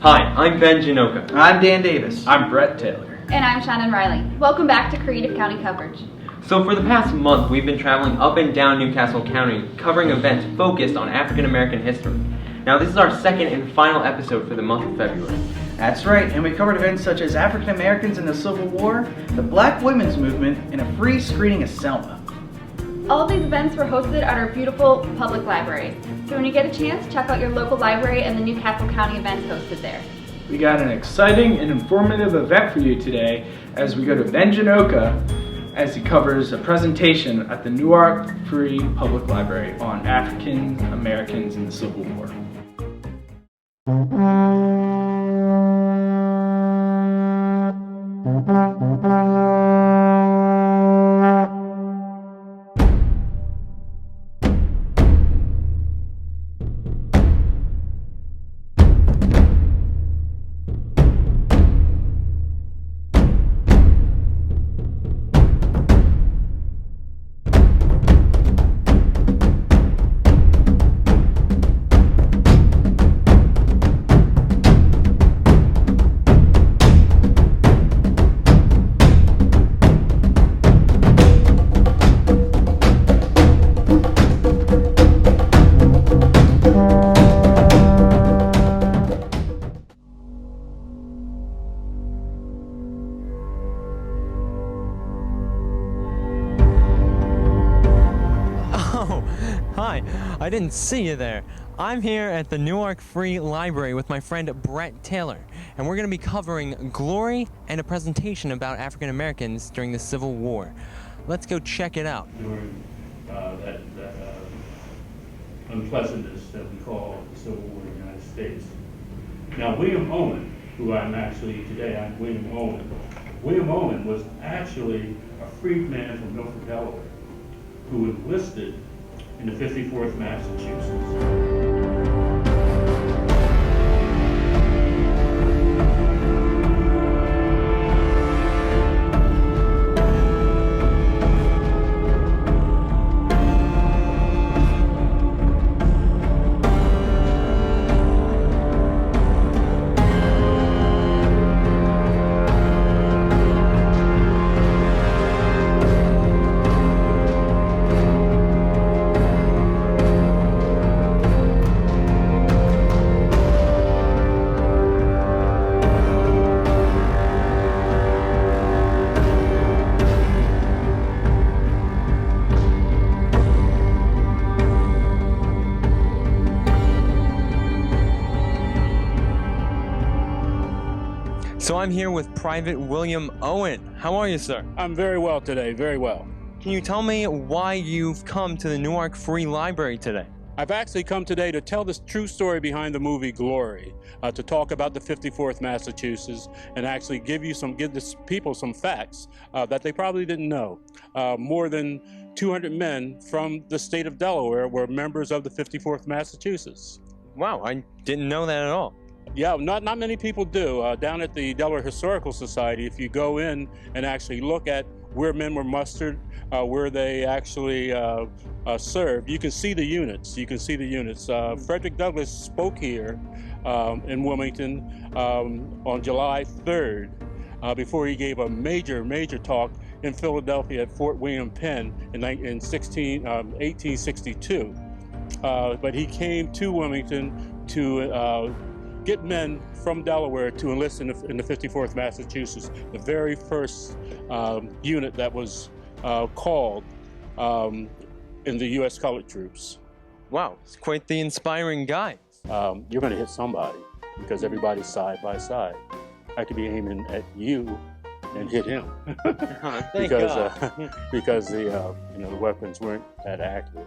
Hi, I'm Ben Janoka. I'm Dan Davis. I'm Brett Taylor. And I'm Shannon Riley. Welcome back to Creative County Coverage. So for the past month, we've been traveling up and down Newcastle County, covering events focused on African American history. Now this is our second and final episode for the month of February. That's right, and we covered events such as African Americans in the Civil War, the Black Women's Movement, and a free screening of Selma. All of these events were hosted at our beautiful public libraries. So when you get a chance, check out your local library and the Newcastle County events hosted there. We got an exciting and informative event for you today as we go to Ben Janoka as he covers a presentation at the Newark Free Public Library on African Americans in the Civil War. Hi, I didn't see you there. I'm here at the Newark Free Library with my friend Brett Taylor, and we're going to be covering glory and a presentation about African Americans during the Civil War. Let's go check it out. During that unpleasantness that we call the Civil War in the United States. Now, William Owen, who I'm William Owen. William Owen was actually a freedman from Milford, Delaware, who enlisted in the 54th Massachusetts. So I'm here with Private William Owen. How are you, sir? I'm very well today, very well. Can you tell me why you've come to the Newark Free Library today? I've actually come today to tell the true story behind the movie Glory, to talk about the 54th Massachusetts and actually give the people some facts that they probably didn't know. More than 200 men from the state of Delaware were members of the 54th Massachusetts. Wow, I didn't know that at all. Yeah, not many people do. Down at the Delaware Historical Society, if you go in and actually look at where men were mustered, where they actually served, you can see the units. Frederick Douglass spoke here in Wilmington on July 3rd before he gave a major talk in Philadelphia at Fort William Penn in 1862. But he came to Wilmington to get men from Delaware to enlist in the 54th Massachusetts, the very first unit that was called in the U.S. colored troops. Wow, it's quite the inspiring guy. You're going to hit somebody because everybody's side by side. I could be aiming at you and hit him Thank God. because the weapons weren't that accurate.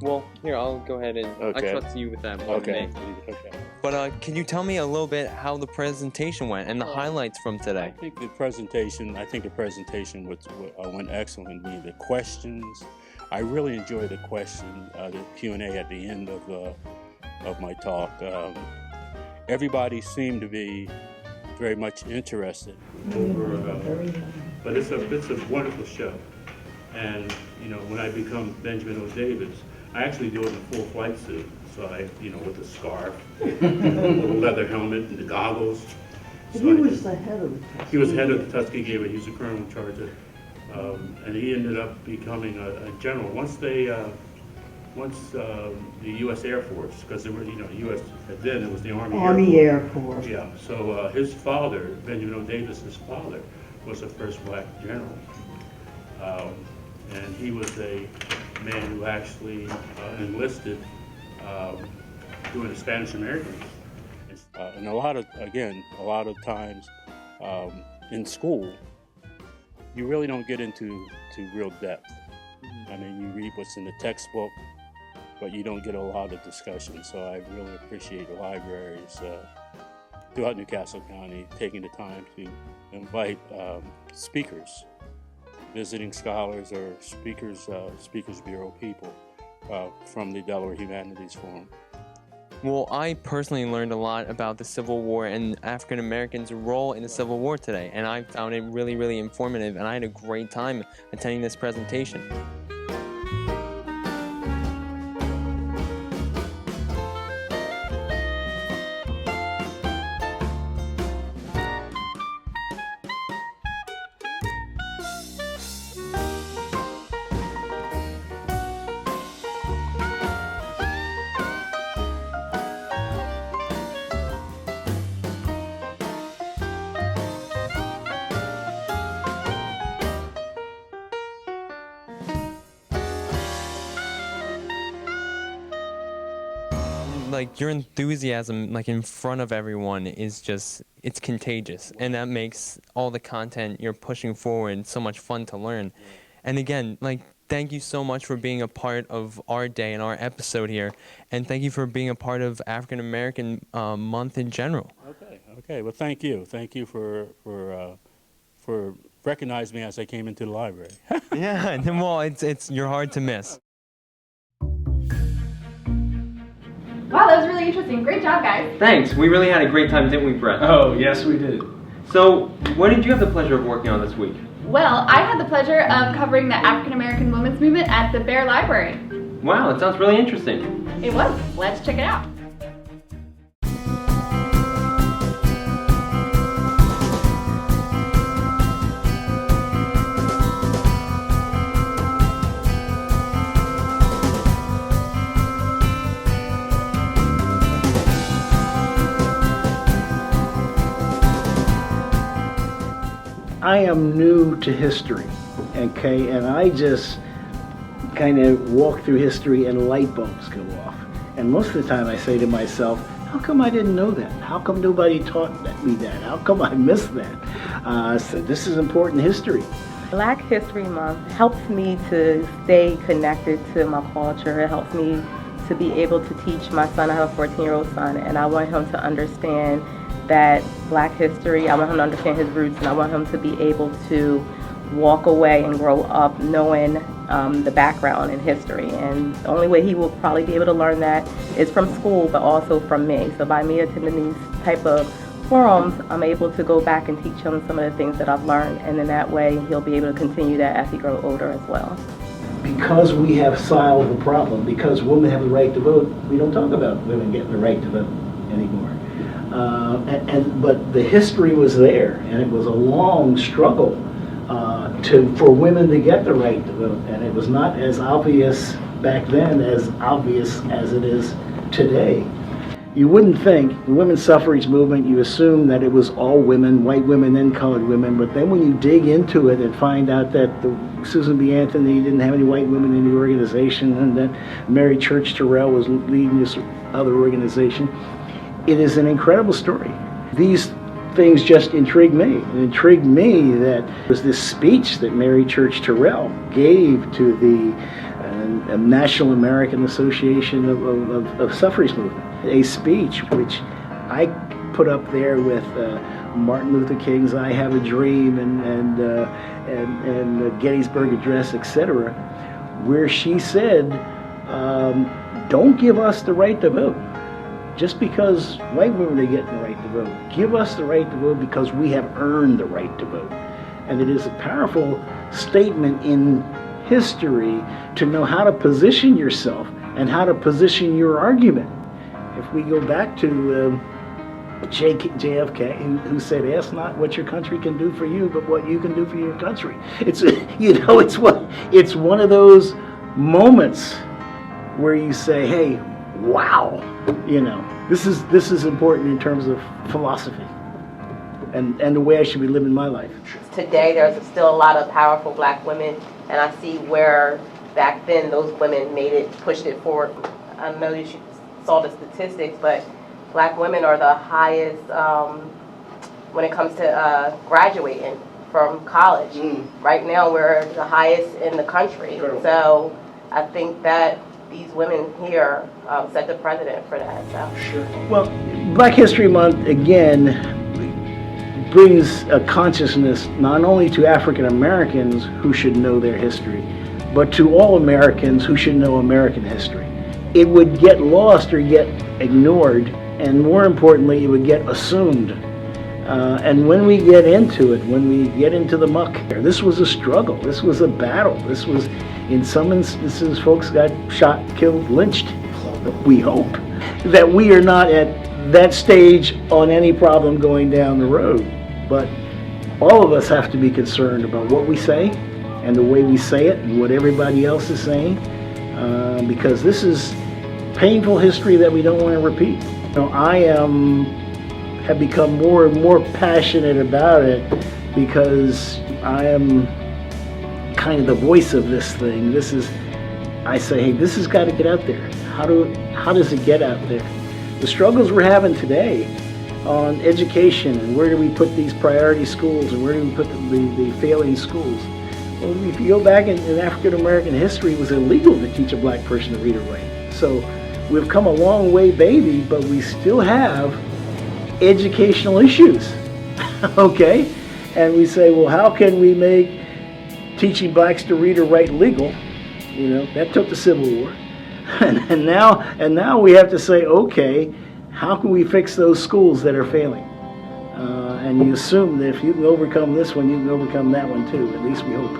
Well, here, I'll go ahead and Okay. I trust you with that more than me. Okay. But can you tell me a little bit how the presentation went and the highlights from I today? think the presentation went excellent. The questions, I really enjoyed the question, the Q&A at the end of my talk. Everybody seemed to be very much interested. But it's a wonderful show. And when I become Benjamin O. Davis, I actually do it in a full flight suit. So with the scarf, the little leather helmet, and the goggles. So he was the head of the Tuskegee. He was head of the Tuskegee, but he was the colonel in charge of it. And he ended up becoming a general. Once the U.S. Air Force, because there were, U.S. then it was the Army Air Force. Yeah. So his father, Benjamin O. Davis's father, was the first black general, and he was a man who actually enlisted during the Spanish Americans. And a lot of times in school, you really don't get into real depth. I mean, you read what's in the textbook, but you don't get a lot of discussion. So I really appreciate the libraries throughout Newcastle County taking the time to invite speakers, visiting scholars or speakers bureau people from the Delaware Humanities Forum. Well, I personally learned a lot about the Civil War and African Americans' role in the Civil War today, and I found it really, really informative, and I had a great time attending this presentation. Like, your enthusiasm, like, in front of everyone is just, it's contagious, and that makes all the content you're pushing forward so much fun to learn. And again, like, thank you so much for being a part of our day and our episode here, and thank you for being a part of African American Month in general. Okay. Well, thank you for recognizing me as I came into the library. Yeah, well, it's you're hard to miss. Wow, that was really interesting. Great job, guys. Thanks. We really had a great time, didn't we, Brett? Oh, yes, we did. So, what did you have the pleasure of working on this week? Well, I had the pleasure of covering the African American Women's Movement at the Bear Library. Wow, it sounds really interesting. It was. Let's check it out. I am new to history, okay, and I just kind of walk through history and light bulbs go off. And most of the time I say to myself, how come I didn't know that? How come nobody taught me that? How come I missed that? So this is important history. Black History Month helps me to stay connected to my culture. It helps me to be able to teach my son. I have a 14-year-old son, and I want him to understand that Black history, I want him to understand his roots, and I want him to be able to walk away and grow up knowing the background in history. And the only way he will probably be able to learn that is from school, but also from me. So by me attending these type of forums, I'm able to go back and teach him some of the things that I've learned, and in that way he'll be able to continue that as he grows older as well. Because we have solved the problem, because women have the right to vote, we don't talk about women getting the right to vote anymore. But the history was there, and it was a long struggle for women to get the right to vote, and it was not as obvious back then as obvious as it is today. You wouldn't think the women's suffrage movement, you assume that it was all women, white women and colored women, but then when you dig into it and find out that Susan B. Anthony didn't have any white women in the organization, and that Mary Church Terrell was leading this other organization, it is an incredible story. These things just intrigue me. It intrigued me that there was this speech that Mary Church Terrell gave to the National American Association of Suffrage Movement. A speech which I put up there with Martin Luther King's "I Have a Dream" and Gettysburg Address, etc., where she said, "Don't give us the right to vote. Just because white women are getting the right to vote, give us the right to vote because we have earned the right to vote." And it is a powerful statement in history to know how to position yourself and how to position your argument. If we go back to JFK, who said, "Ask not what your country can do for you, but what you can do for your country." It's it's one of those moments where you say, "Hey, wow, this is important in terms of philosophy and the way I should be living my life." Today, there's still a lot of powerful black women, and I see where back then those women pushed it forward. I know you saw the statistics, but black women are the highest when it comes to graduating from college. Right now, we're the highest in the country. So I think that these women here set the precedent for that. So. Sure. Well, Black History Month, again, brings a consciousness not only to African Americans who should know their history, but to all Americans who should know American history. It would get lost or get ignored, and more importantly, it would get assumed. And when we get into it, when we get into the muck, this was a struggle, this was a battle, this was, in some instances, folks got shot, killed, lynched. We hope that we are not at that stage on any problem going down the road. But all of us have to be concerned about what we say and the way we say it and what everybody else is saying, because this is painful history that we don't want to repeat. I have become more and more passionate about it because I am kind of the voice of this thing. I say, hey, this has got to get out there. How does it get out there? The struggles we're having today on education, and where do we put these priority schools, and where do we put the failing schools? Well, if you go back in African American history, it was illegal to teach a black person to read or write. So we've come a long way, baby, but we still have educational issues, okay? And we say, well, how can we make teaching blacks to read or write legal? That took the Civil War. And now we have to say, okay, how can we fix those schools that are failing? And you assume that if you can overcome this one, you can overcome that one too. At least we hope.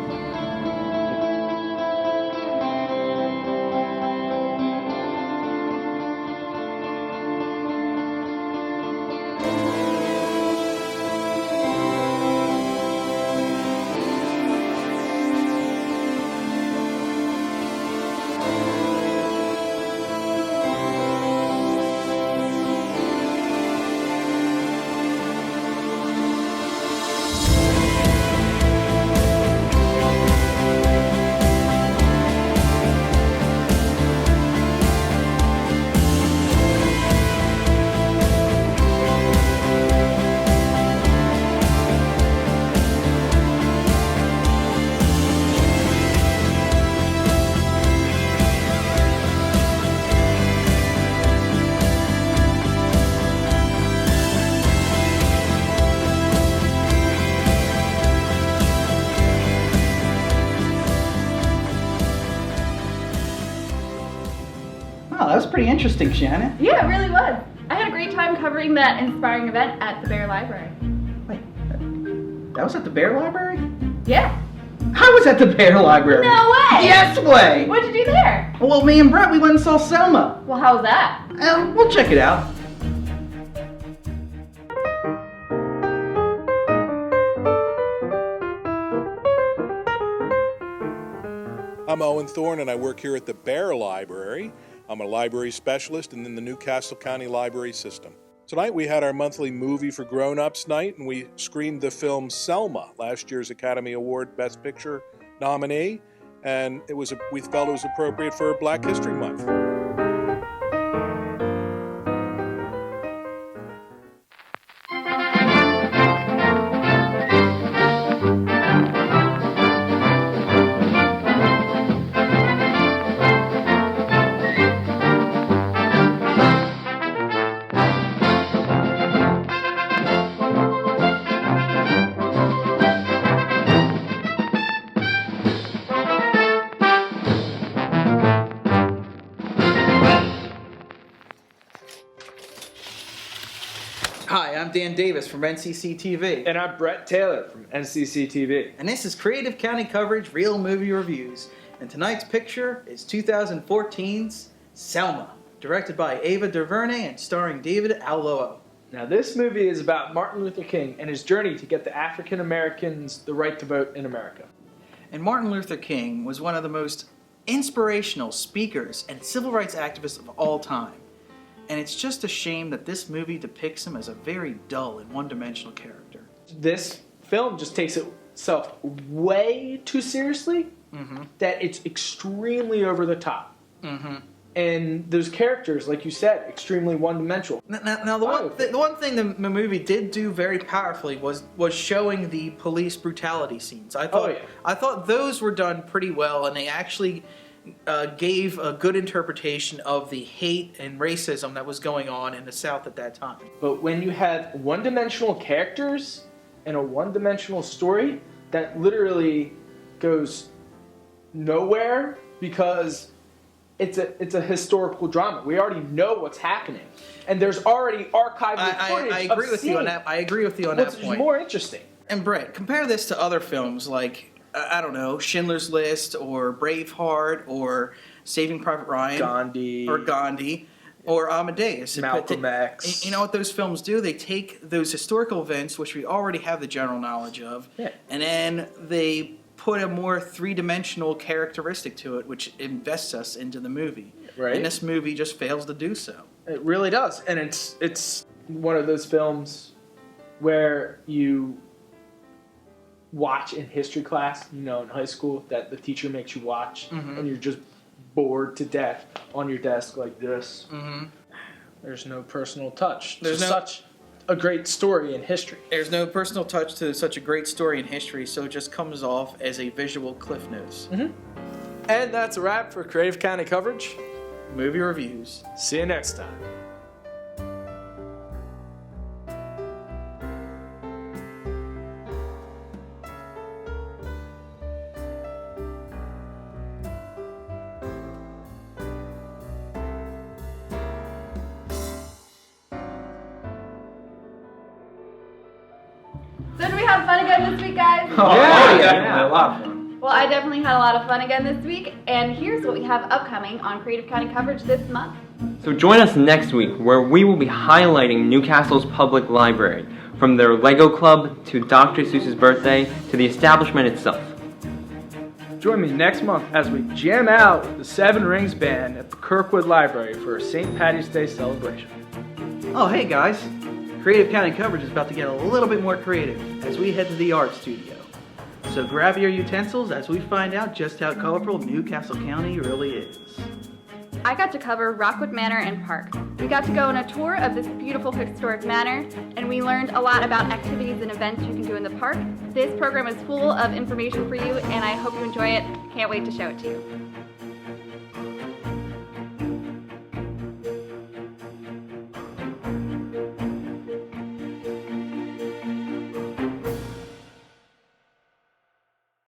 Oh, that was pretty interesting, Shannon. Yeah, it really was. I had a great time covering that inspiring event at the Bear Library. Wait, that was at the Bear Library? Yeah. I was at the Bear Library. No way! Yes way! What'd you do there? Well, me and Brett, we went and saw Selma. Well, how was that? We'll check it out. I'm Owen Thorne, and I work here at the Bear Library. I'm a library specialist in the Newcastle County Library System. Tonight we had our monthly movie for grown-ups night, and we screened the film Selma, last year's Academy Award Best Picture nominee, and we felt it was appropriate for Black History Month. Hi, I'm Dan Davis from NCC TV. And I'm Brett Taylor from NCC TV. And this is Creative County Coverage Real Movie Reviews. And tonight's picture is 2014's Selma, directed by Ava DuVernay and starring David Oyelowo. Now, this movie is about Martin Luther King and his journey to get the African Americans the right to vote in America. And Martin Luther King was one of the most inspirational speakers and civil rights activists of all time. And it's just a shame that this movie depicts him as a very dull and one-dimensional character. This film just takes itself way too seriously, that it's extremely over the top. And those characters, like you said, extremely one-dimensional. Now the one thing the movie did do very powerfully was showing the police brutality scenes. I thought those were done pretty well, and they actually gave a good interpretation of the hate and racism that was going on in the South at that time. But when you have one-dimensional characters and a one-dimensional story that literally goes nowhere because it's a historical drama. We already know what's happening, and there's already archived footage. I agree with you on that. I agree with you on that point. What's more interesting? And Brett, compare this to other films like I don't know, Schindler's List or Braveheart or Saving Private Ryan, Gandhi, or Amadeus, Malcolm X. You know what those films do? They take those historical events, which we already have the general knowledge of, and then they put a more three-dimensional characteristic to it, which invests us into the movie. Right. And this movie just fails to do so. It really does, and it's one of those films where you watch in history class, in high school, that the teacher makes you watch, and you're just bored to death on your desk like this. There's no personal touch. There's such a great story in history. There's no personal touch to such a great story in history, so it just comes off as a visual Cliff Notes. And that's a wrap for Creative County Coverage. Movie reviews. See you next time. So did we have fun again this week, guys? Yeah, a lot of fun. Well, I definitely had a lot of fun again this week, and here's what we have upcoming on Creative County Coverage this month. So join us next week where we will be highlighting Newcastle's public library, from their Lego Club to Dr. Seuss's birthday to the establishment itself. Join me next month as we jam out with the Seven Rings Band at the Kirkwood Library for a St. Patty's Day celebration. Oh, hey guys. Creative County Coverage is about to get a little bit more creative as we head to the art studio. So grab your utensils as we find out just how colorful Newcastle County really is. I got to cover Rockwood Manor and Park. We got to go on a tour of this beautiful historic manor, and we learned a lot about activities and events you can do in the park. This program is full of information for you, and I hope you enjoy it. Can't wait to show it to you.